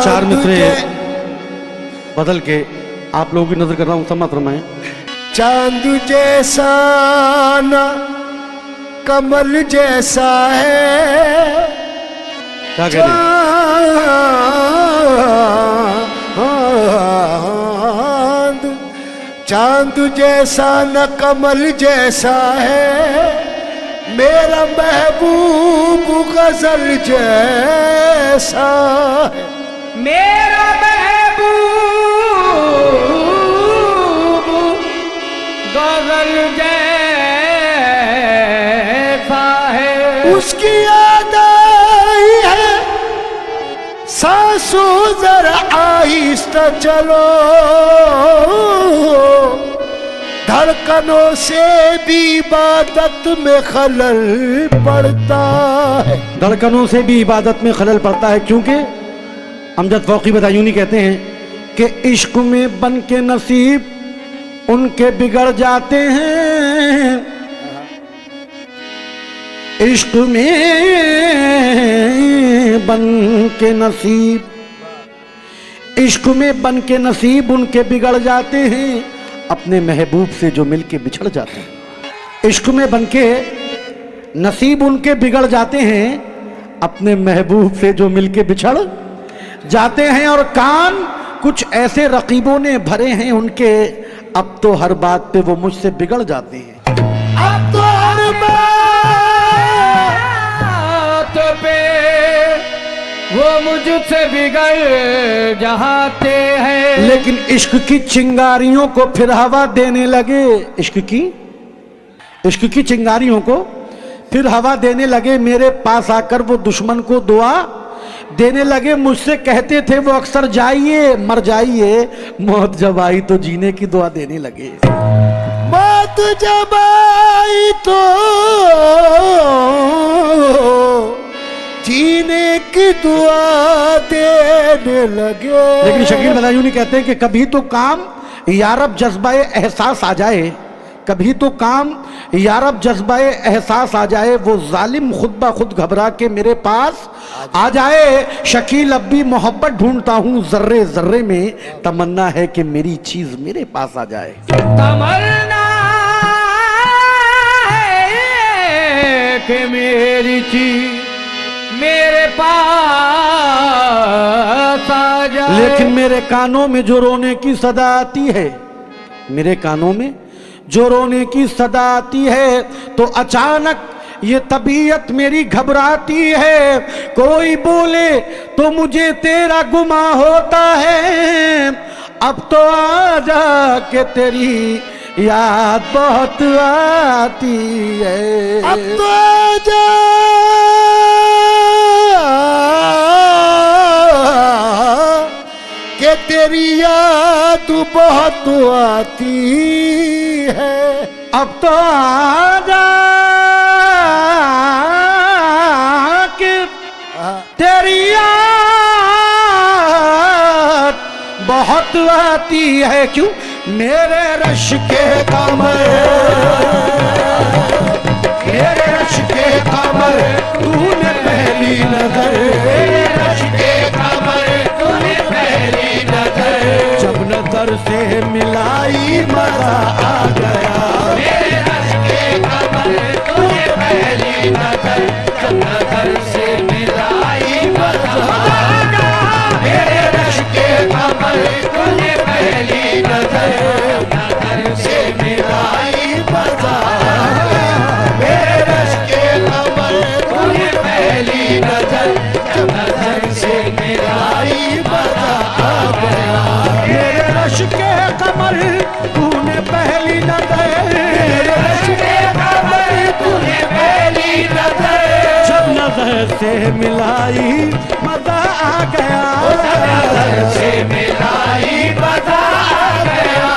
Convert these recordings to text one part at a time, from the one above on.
चार मिसरे बदल के आप लोगों की नजर कर रहा हूं, सम्मत फरमाएं। चांद जैसा ना कमल जैसा है, क्या कह रहे हैं? चांद जैसा न कमल जैसा है, मेरा महबूब गजल जैसा है। मेरा महबूब गजल जैसा है। उसकी याद आई है, सांसों जरा आहिस्ता चलो, धड़कनों से भी इबादत में खलल पड़ता है। धड़कनों से भी इबादत में खलल पड़ता है, क्योंकि अमजद फौकी बदायूनी कहते हैं कि इश्क में बन के नसीब उनके बिगड़ जाते हैं, इश्क में बन के नसीब, इश्क में बन के नसीब उनके बिगड़ जाते हैं, अपने महबूब से जो मिलके बिछड़ जाते हैं। इश्क में बन के नसीब उनके बिगड़ जाते हैं, अपने महबूब से जो मिलके बिछड़ जाते हैं। और कान कुछ ऐसे रकीबों ने भरे हैं उनके, अब तो हर बात पे वो मुझसे बिगड़ जाते हैं। अब तो हर बात पे वो मुझसे बिगड़ जाते हैं। लेकिन इश्क की चिंगारियों को फिर हवा देने लगे, इश्क की चिंगारियों को फिर हवा देने लगे। मेरे पास आकर वो दुश्मन को दुआ देने लगे। मुझसे कहते थे वो अक्सर जाइए मर जाइए, मौत जब आई तो जीने की दुआ देने लगे। मौत जब आई तो जीने की दुआ देने लगे। लेकिन शकील बदायूनी कहते हैं कि कभी तो काम यारब जज्बाए एहसास आ जाए, कभी तो काम यारब जज्बाए एहसास आ जाए, वो जालिम खुद ब खुद घबरा के मेरे पास आ जाए। शकील अब भी मोहब्बत ढूंढता हूँ जर्रे जर्रे में, तमन्ना है कि मेरी चीज मेरे पास आ जाए। तमन्ना है कि मेरी चीज मेरे पास आ जाए। लेकिन मेरे कानों में जो रोने की सदा आती है, मेरे कानों में जो रोने की सदा आती है, तो अचानक ये तबीयत मेरी घबराती है। कोई बोले तो मुझे तेरा गुमा होता है, अब तो आजा के तेरी याद बहुत आती है। अब तो आजा के तेरी याद बहुत आती है। अब तो आजा के तेरी याद बहुत आती है। क्यों मेरे रश के कमर, मेरे रश के कमर तूने पहली नजर, मेरे रश के कमर तूने पहली नजर, जब नजर से मिलाई मजा आ गया। मेरे रश के कमर तूने पहली नजर, जब नजर से मिलाई मजा आ गया। मेरे रश के कमर तूने पहली नजर, नजर से मिलाई मजा से मिलाई मजा आ गया, से मिलाई मजा आ गया,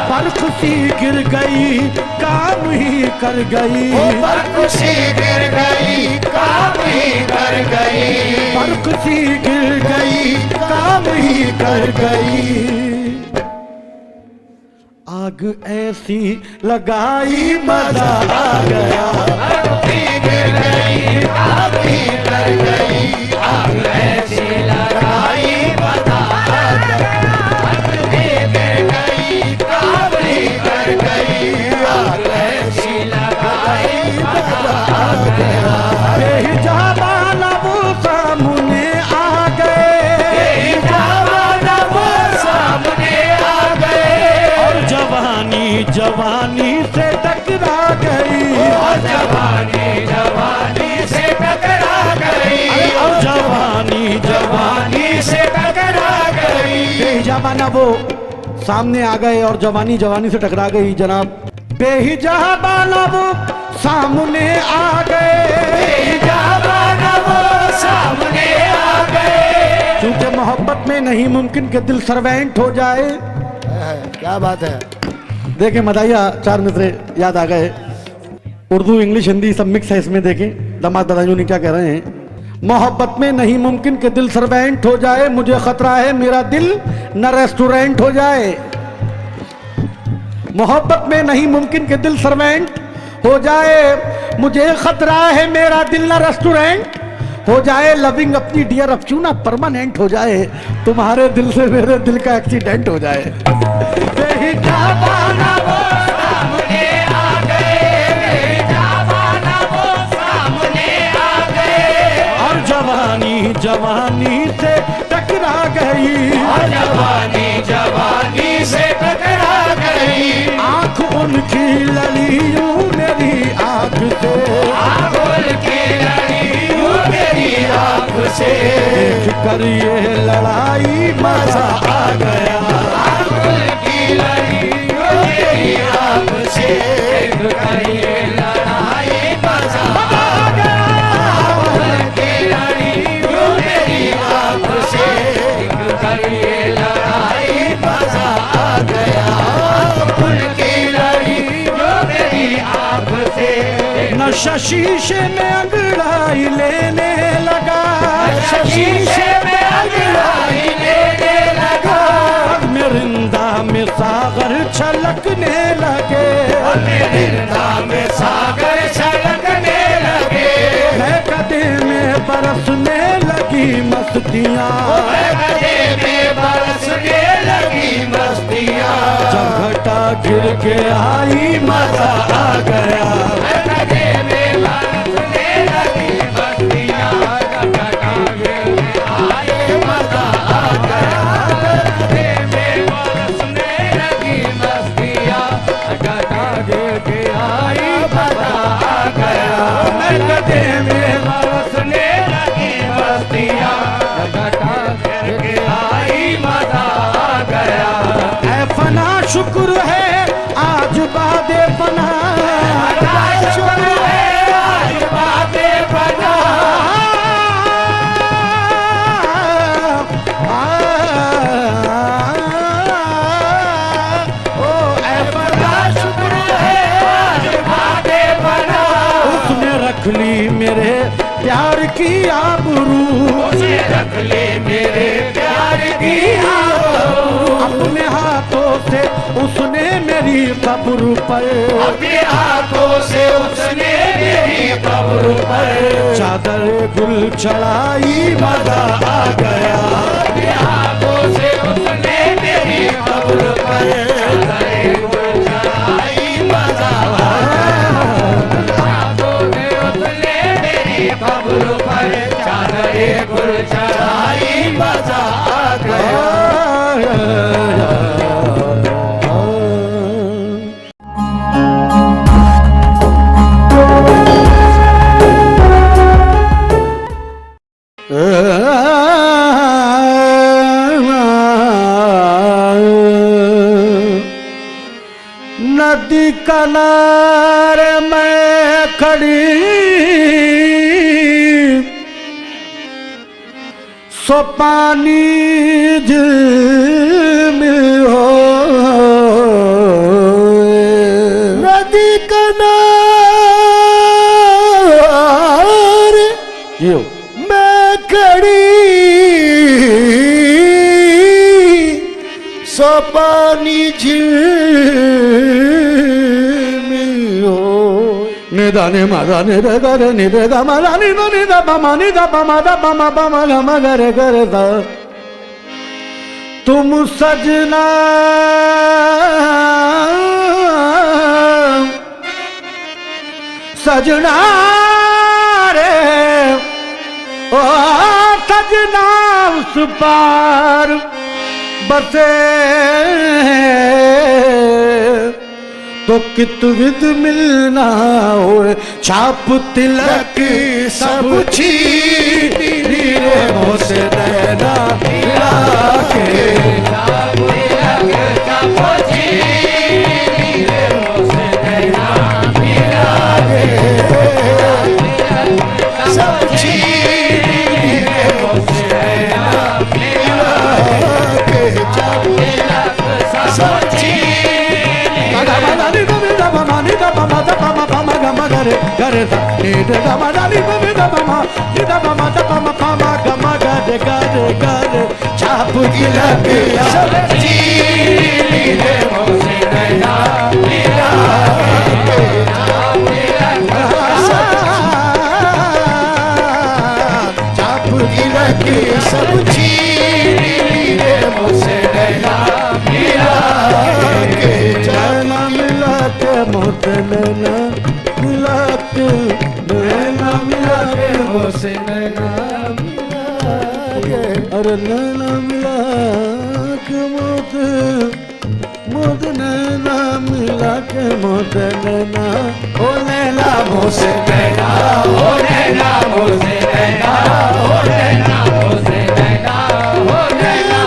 बर्फ सी गिर गई काम ही कर गई, बर्फ सी गिर गई काम ही कर गई, बर्फ सी गिर गई काम ही कर गई। आग ऐसी लगाई मजा आ गया, बर्फ सी गिर गई काम ही कर गई, आग ऐसी लगाई मजा आ गया, बर्फ सी गिर गई काम ही कर गई, आग ऐसी लगाई मजा आ गया। बेहिजाबान वो सामने आ गए, वो सामने आ गए, और जवानी जवानी से टकरा गई, और जवानी जवानी से टकरा गई, और जवानी जवानी से टकरा गई। बेहिजाबाना वो सामने आ गए और जवानी जवानी से टकरा गई। जनाब बेहिजाबाना वो सामने आ गए, बेहिजाबाना वो सामने आ गए। क्योंकि मोहब्बत में नहीं मुमकिन कि दिल सर्वेंट हो जाए। क्या बात है। देखें मदाइया चार मित्र याद आ गए, उर्दू इंग्लिश हिंदी सब मिक्स है इसमें। देखें दामाद दादाजी क्या कह रहे हैं। मोहब्बत में नहीं मुमकिन कि दिल सर्वेंट हो जाए, मुझे खतरा है मेरा दिल न रेस्टोरेंट हो जाए। मोहब्बत में नहीं मुमकिन कि दिल सर्वेंट हो जाए, मुझे खतरा है मेरा दिल न रेस्टोरेंट हो जाए। लविंग अपनी डियर अब क्यों ना परमानेंट हो जाए, तुम्हारे दिल से मेरे दिल का एक्सीडेंट हो जाए। बेहिजाबाना वो सामने आ गए, बेहिजाबाना वो सामने आ गए, और जवानी जवानी से टकरा गई, और जवानी जवानी से टकरा गई। आंख उनकी लड़ी यूं मेरी आंख से, आंखों की लड़ी यूं मेरी आंख से, देख कर ये लड़ाई मजा आ गया। आंखों की लड़ी यूं मेरी आंख से, देख कर ये लड़ाई मजा आ गया। आंखों की लड़ी यूं मेरी आंख से, देख कर ये लड़ाई मजा आ गया। आंखों की लड़ी यूं मेरी आंख से, नशा शीशे में अंगड़ाई लेने लगा, शीशे में अंगड़ाई लेने लगा, मिरिंदा में सागर छलकने लगे, मिरिंदा में सागर छलकने लगे, गदे में बरसने लगी मस्तियाँ, गदे में बरसने लगी मस्तियाँ, जब घटा गिर के आई मजा आ गया। गदे में बरसने लगी मस्तियाँ, घटा गिर के आई मजा आ गया। गदे में बरसने लगी मस्तियाँ, घटा गिर के आई मजा आ गया। गदे में बरसने लगी मस्तियाँ, घटा गिर के आई मजा आ गया। ऐ फना शुक्र है आज बादे फना, शुक्र है आज बातें बना, ओ ऐ बड़ा शुक्र है आज बातें बना, उसने रख ली मेरे प्यार की आबरू, उसे रख ले मेरे प्यार की आबरू, अपने हाथों से उसने मेरी कब्र पर, अपने हाथों से उसने मेरी कब्र पर चादर गुल चढ़ाई मजा आ गया। अपने हाथों से उसने मेरी कब्र पर चादर गुल चढ़ाई मजा आ गया। हाथों से उसने मेरी कब्र पर चादर गुल चढ़ाई मजा आ गया। नदी किनारे मैं खड़ी सो पानी में हो नदी किनारे ये हो मैं खड़ी सो पानी में हो निदा ने मादा ने रे गा रे नि रे गा मा रा नि नो नि दा बा मा नि दा बा मा दा बा मा गा मा गा रे दा तुम सजना सजना रे ओ सजना उस पार बसे तो कित विद मिलना हो छाप तिलक सब छीन रे मोसे नैना मिला के सब छीन रे मुझसे नैना मिला के सब गरे दा नि दा गा मा दा नि दा बा मा नि दा बा मा दा बा मा पा मा गा मा गा रे छाप तिलक सब छीन रे मुझसे नैना मिला छाप तिलक सब छीन रे मुझसे नैना मिला के नैना मिला के मोत नैना मिला के नैना मिला के मुझसे नैना अरे नैना मिला के मोत मोत नैना मिला के मोत नैना ओ नैना मुझसे नैना हो नैना मुझसे नैना हो नैना मुझसे नैना हो नैना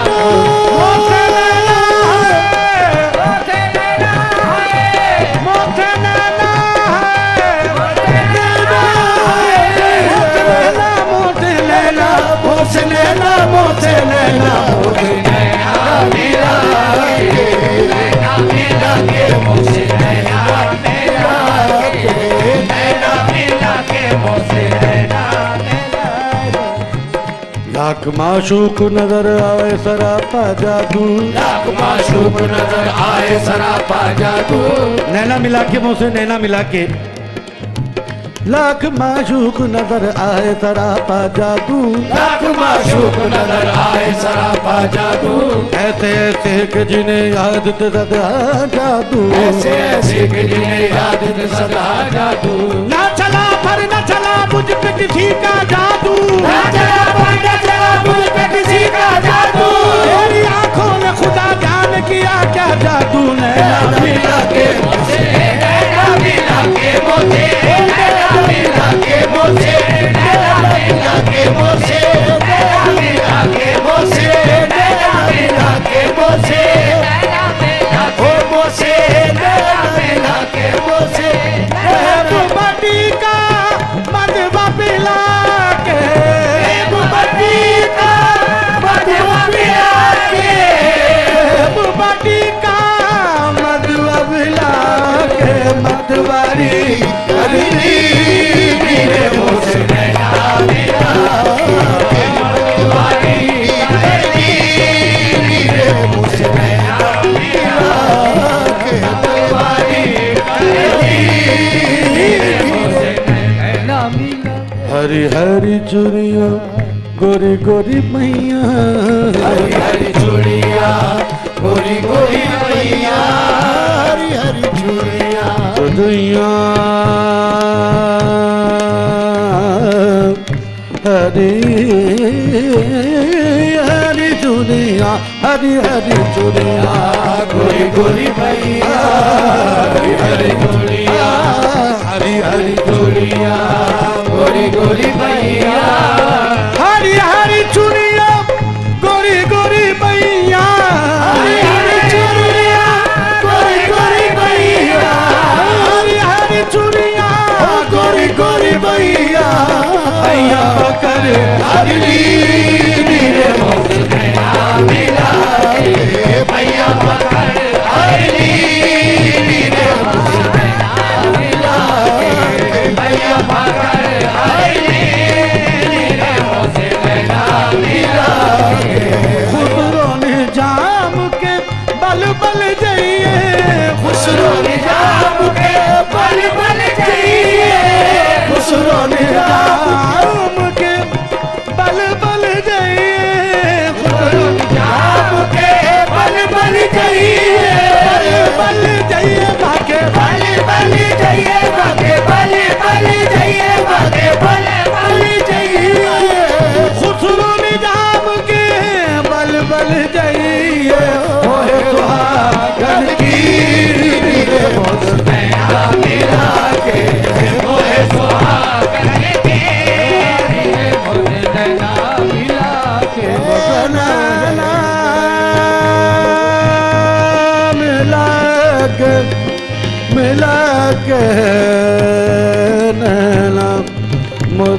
लाख माशूक नजर आए सरापा जादू लाख माशूक नजर आए सरापा जादू नैना मिला के मुझसे नैना मिला के लाख माशूक नजर आए सरापा जादू लाख माशूक नजर आए सरापा जादू ऐसे ऐसे कि जिन्हें याद सदा जादू ऐसे ऐसे कि जिन्हें याद सदा जादू ना चला पर न चला मुझ पे किसी का जादू ना चला पर न चला मुझ पे किसी का जादू तेरी आंखों ने खुदा जान किया क्या जादू नैना मिला के मुझसे नैना मिला के मुझे नैना मिला के मुझे नैना मिला के मुझे नैना मिला के मुझे नैना मिला के मुझे नैना मिला के मुझे नैना मिला के मुझे बटी का मधुआ पिला के बटी का मधुआ पिला के बटी का मधुआ पिला के मतवारी करनी मेरे मुझसे नैना मिला के मतवारी करनी मेरे मुझसे नैना मिला के मतवारी करनी मुझसे नैना मिला हरी हरी चुरिया गोरी गोरी मैया हरी हरी चूड़िया गोरी गोरी मैया हरी हरी चूड़िया दुनिया हरी हरी दुनिया हरी हरी दुनिया गोरी गोरी मैया हरी हरी चूड़िया हरी हरी चूड़िया गोरी गोरी मैया हरी हरी चुनिया गोरी गोरी मैया हरी हरी चूड़िया गोरी गोरी मैया हरी हरी चुनिया गोरी गोरी मैया मैया कर हरी नीरे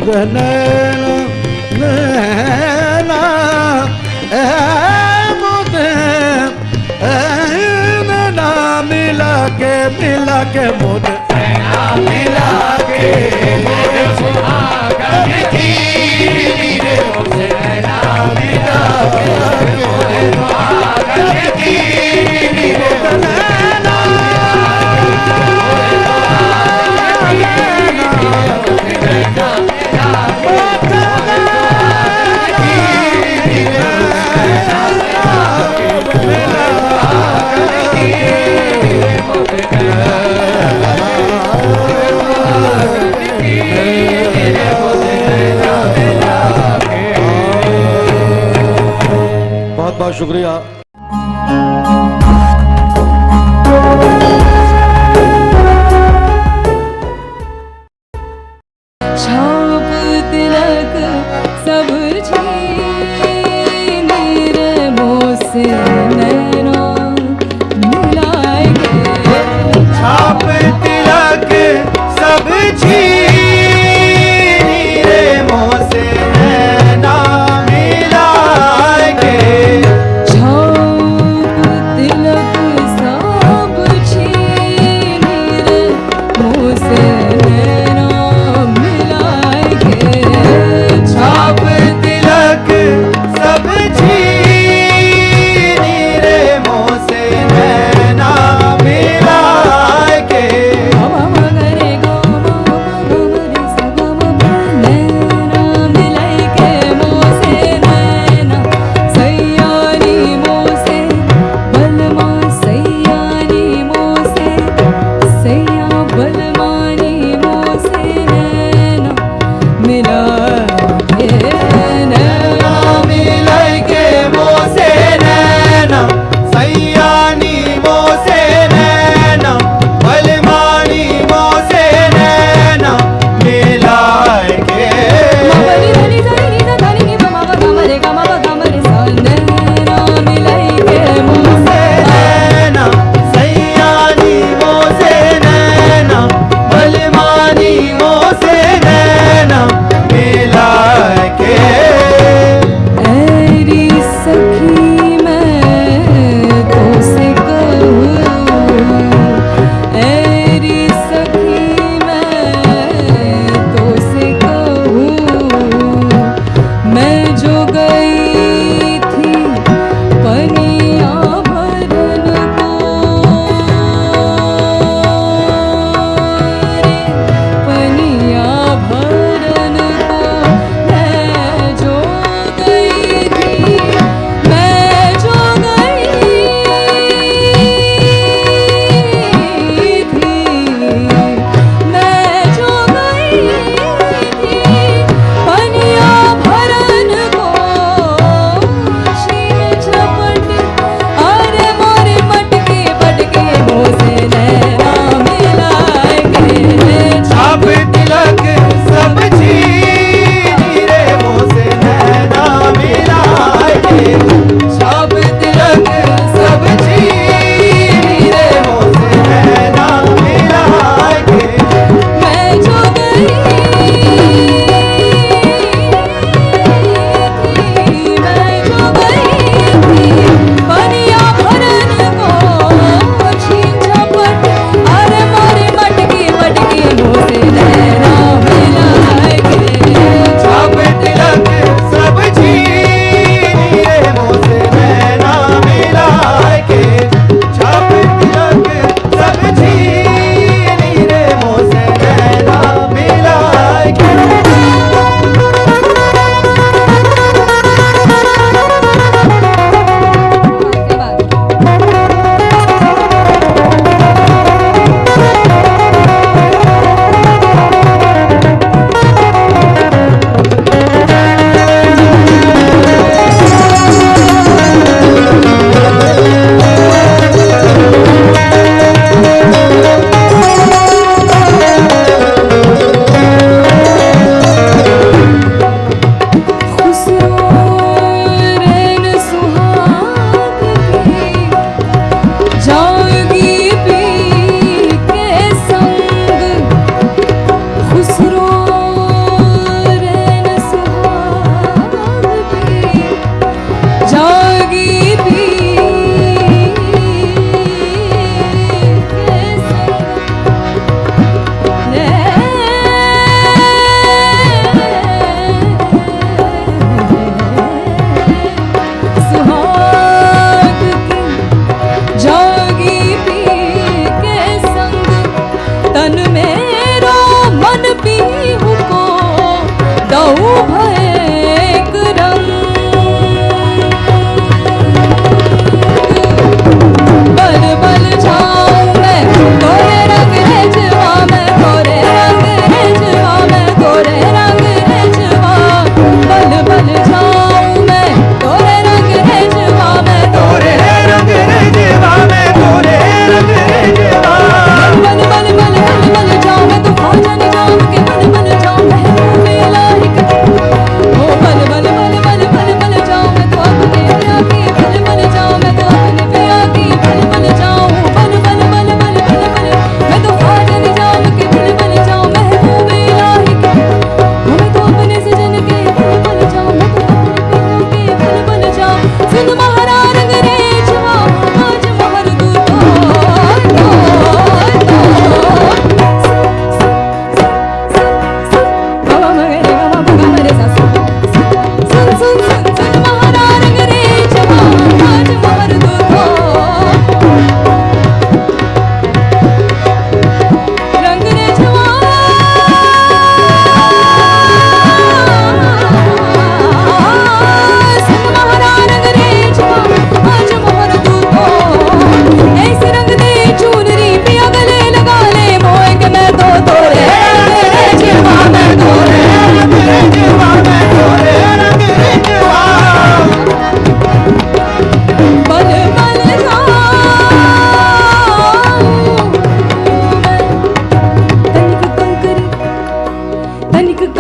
नैना मुझे नैना मिला के मुझे मिला के मोरे सुहागन की रे मुझसे नैना मिला के मोरे सुहागन की रे नैना बहुत बहुत शुक्रिया। छाप तिलक सब छीन रे मोसे नैना मिलाए के छाप तिलक सब छीन रे मोसे नैना मिला के छाप तिलक सब छीन रे मोसे नैना मिलाए के छाप तिलक सब छीन रे मोसे नैना मिला के मगरे गो मगरे सगम नैना मिलाए के मोसे नैना सैयानी मोसे बलमा सैयानी मोसे सैया बलमानी मोसे नैना मिला के नैना मिला के मोसे नैना सैयानी मोसे नैना बलमानी मोसे नैना मिला के मबली धनी धनी धनी नि मम गमरे गमरे सा नैना मिलाए के मोसे नैना सैयानी मोसे नैना बलमानी मोसे नैना मिला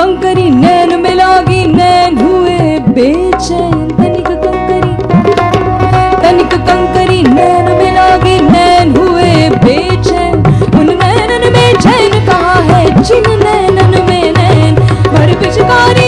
कंकरी नैन में लागी नैन हुए बेचैन तनिक कंकरी नैन में लागी नैन हुए बेचैन उन नैनन में चैन कहाँ है जिन नैनन में नैन भर पिचकारी